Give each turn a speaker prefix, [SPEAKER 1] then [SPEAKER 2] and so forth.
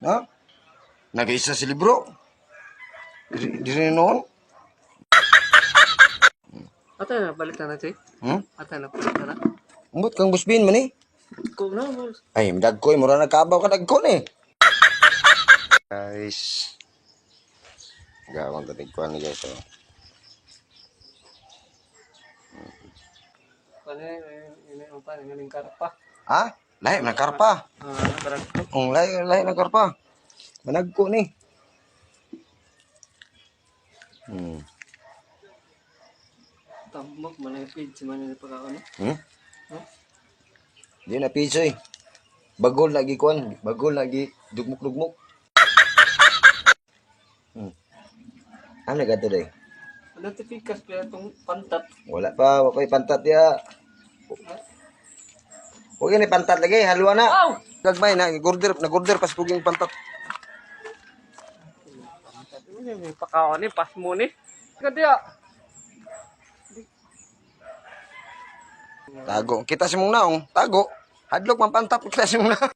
[SPEAKER 1] Ha? Nag-isa si libro. Diri noon.
[SPEAKER 2] Ata na balik na natin. Ata na balik na.
[SPEAKER 1] Umbot kang busbin man eh.
[SPEAKER 2] Kung na mo.
[SPEAKER 1] Ay, dagkoy mura nagkabaw ka dagkon eh. Guys. Gawang tatig ko ni guys. Oh.
[SPEAKER 2] Ano ini apa ngaling karpa.
[SPEAKER 1] Ha? Lahi na karpa.
[SPEAKER 2] Karpa.
[SPEAKER 1] Lahi na karpa. Managko ni.
[SPEAKER 2] Tambok manipid si manipid pagkaon.
[SPEAKER 1] Di na piso eh. Bagol lagi kuan, bagol lagi dugmok-dugmok. Ano gato day?
[SPEAKER 2] Ano tipikas pa itong pantat?
[SPEAKER 1] Wala pa pantat ya. Huwag ni pantat lagi, haluan na.
[SPEAKER 2] Wow!
[SPEAKER 1] Gagmay na, nag-order pas kuging pantat.
[SPEAKER 2] May pagkaon ni pas mo ni. Kadya.
[SPEAKER 1] Tago, kita si mong naong, tago. Hadlok man pantat kita si mong naong.